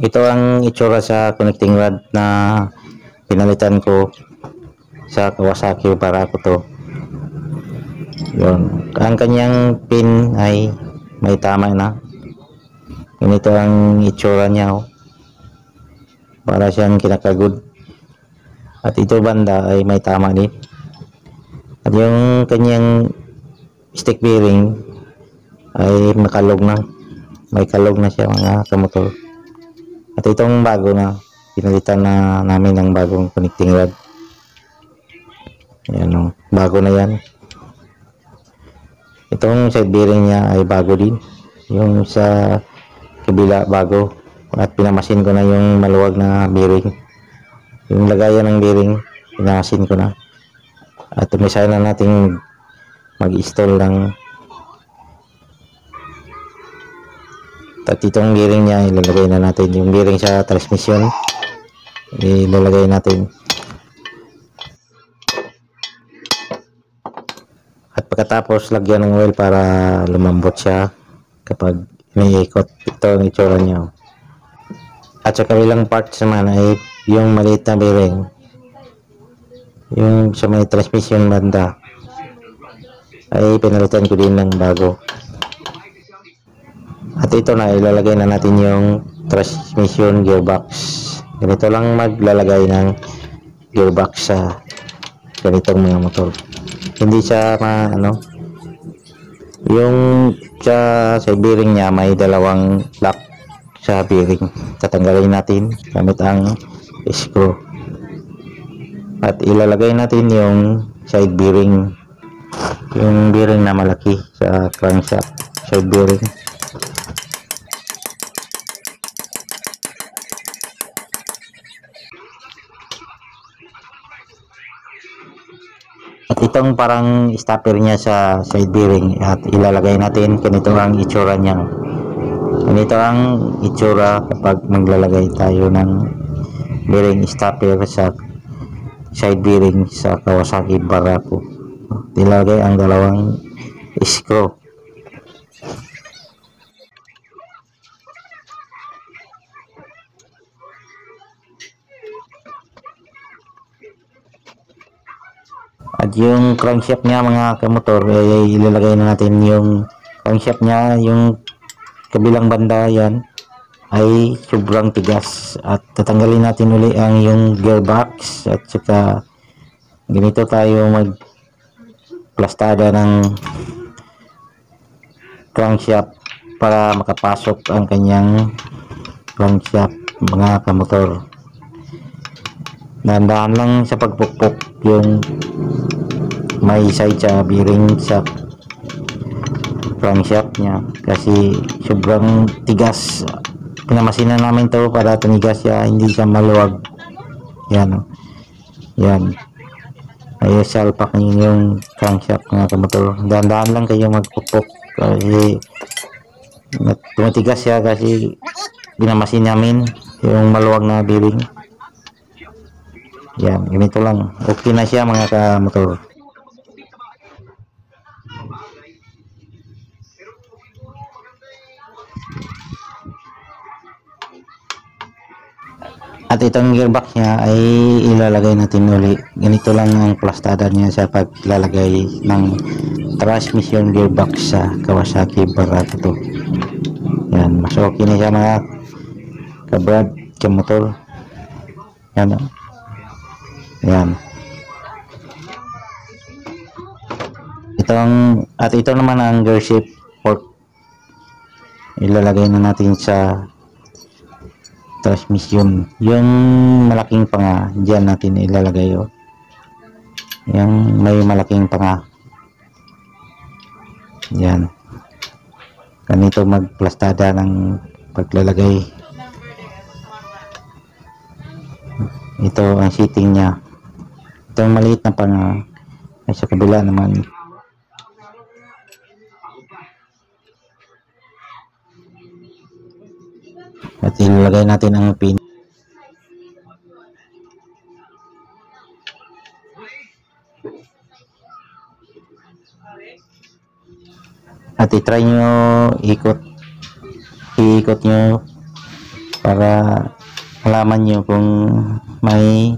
Ito ang itsura sa connecting rod na pinalitan ko sa Kawasaki Barako to. Yun. Ang kanyang pin ay may tama na. Ganito ang itsura niya, oh. Para siyang kinakagod. At ito banda ay may tama din. At yung kanyang stick bearing ay makalog na. May kalog na siya, mga kamotor. At itong bago na pinalitan na namin ng bagong connecting rod. Ayan, oh, bago na yan. Itong side bearing niya ay bago din. Yung sa kabila bago. At pinamasin ko na yung maluwag na bearing. Yung lagayan ng bearing pinamasin ko na. At umisa na natin mag-install ng. At itong bearing niya ilalagay na natin. Yung bearing sa transmission ilalagay natin. At pagkatapos lagyan ng oil para lumambot siya kapag iniikot. Ito ang itsura niya. At sa kabilang parts naman ay yung maliit na bearing, yung sa may transmission banda, ay pinalitan ko din ng bago. At ito na ilalagay na natin yung transmission gearbox. Ganito lang maglalagay ng gearbox sa ganitong mga motor. Hindi siya yung sa bearing niya may dalawang lock sa bearing. Tatanggalin natin gamit ang screw. At ilalagay natin yung side bearing. Yung bearing na malaki sa crankshaft, side bearing. At itong parang stopper niya sa side bearing at ilalagay natin. Ganito ang itsura niya. Ganito ang itsura kapag maglalagay tayo ng bearing stopper sa side bearing sa Kawasaki Barako. Ilagay ang dalawang screw. At yung crankshaft niya, mga kamotor, ay ilalagay na natin yung crankshaft niya. Yung kabilang banda yan ay sobrang tigas. At tatanggalin natin uli ang yung gearbox. At saka ganito tayo magplastada ng crankshaft para makapasok ang kanyang crankshaft, mga kamotor. Dahan-dahan lang sa pagpukpok yung may side sa bearing sa crankshaft niya kasi sobrang tigas. Pinamasin na namin to para tumigas siya, hindi siya maluwag. Yan, yan. Ay salpak niyo yung crankshaft, mga kamotor. Dahan-dahan lang kayo magpukpok kasi tumatigas siya kasi pinamasin namin yung maluwag na bearing. Yan, ganito lang. Okay na siya, mga kamotor. At itong gearbox niya ay ilalagay natin uli. Ganito lang ang plastada niya sa paglalagay ng transmission gearbox sa Kawasaki Barako to. Yan, mas okay na siya, mga kabrad, kamotor. Yan, yan. At ito naman ang gear shift port. Ilalagay na natin sa transmission. Yung malaking panga, diyan natin ilalagay, oh. Yung may malaking panga. Yan. Ganito magplastada ng paglalagay. Ito ang seating niya. Itong maliit na panga ay sa kabila naman. At ilalagay natin ang pin. At i-try nyo iikot nyo para malaman nyo kung may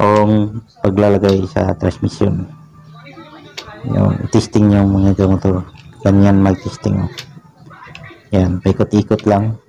ong paglalagay sa transmission. Yung testing nyo mga kamotor, ganyan mag-testing. Yan, paikot-ikot lang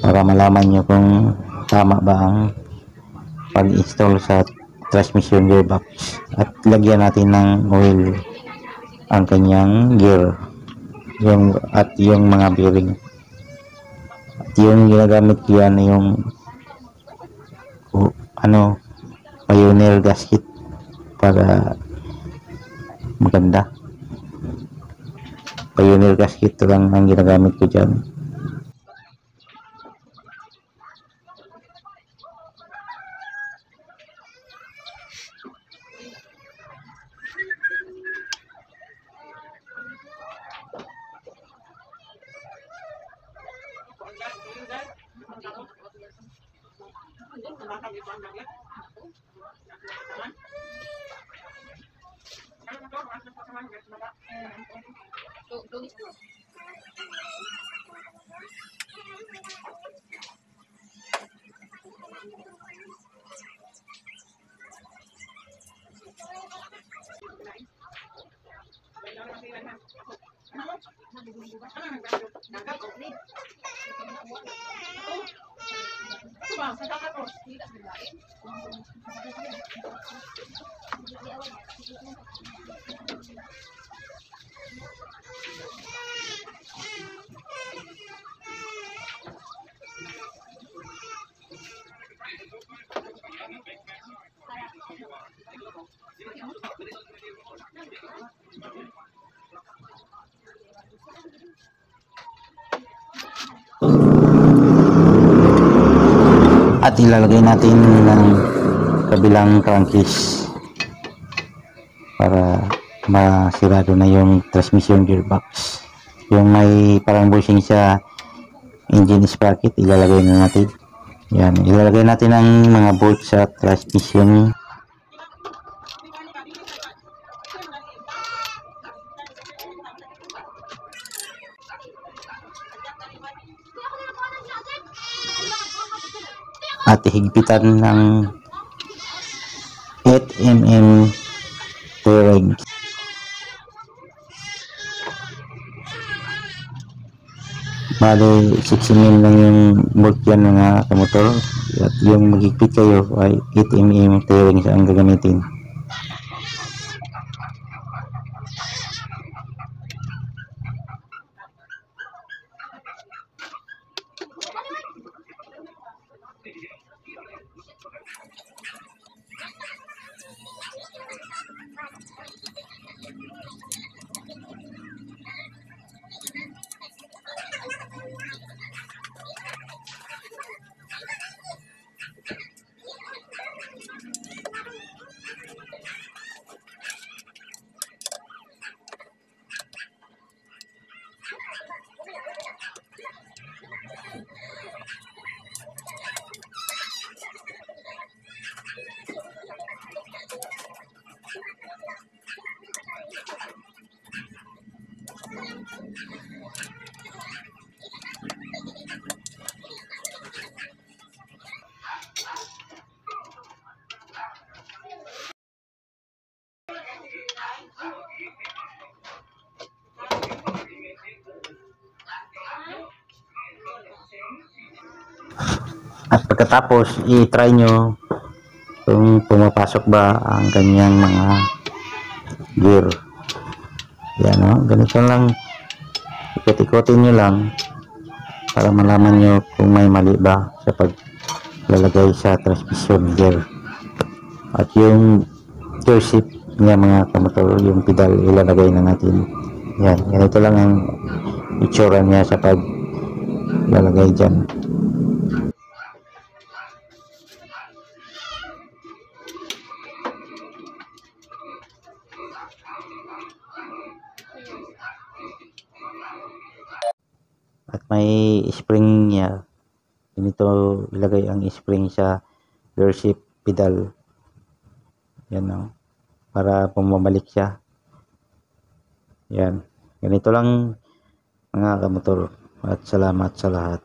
para malaman nyo kung tama ba ang pag-install sa transmission gearbox. At lagyan natin ng oil ang kanyang gear at yung mga bearing. At yung ginagamit ko yan yung Pioneer gasket para maganda. Pioneer gasket lang ang ginagamit ko dyan. At ilalagay natin ng kabilang crankcase para masirado na yung transmission gearbox. Yung may parang bushing sa engine sprocket, ilalagay na natin. Yan, ilalagay natin ang mga bolt sa transmission. At higpitan ng 8mm bearing. Bali 6mm lang yung bolt yan mga kamotor. At yung maghigpit kayo ay 8mm bearing ang gagamitin. At pagkatapos i-try nyo kung pumapasok ba ang kanyang mga gear. Yan o, ganito lang, ikot-ikotin nyo lang para malaman nyo kung may mali ba sa paglalagay sa transmission gear. At yung gear shift niya mga kamotor, yung pedal ilalagay na natin. Yan, ganito lang ang itsura niya sa paglalagay dyan. At may spring niya, ganito ilagay ang spring sa gear shift pedal. Yan o, para pumabalik siya. Yan, ganito lang mga kamotor, at salamat sa lahat.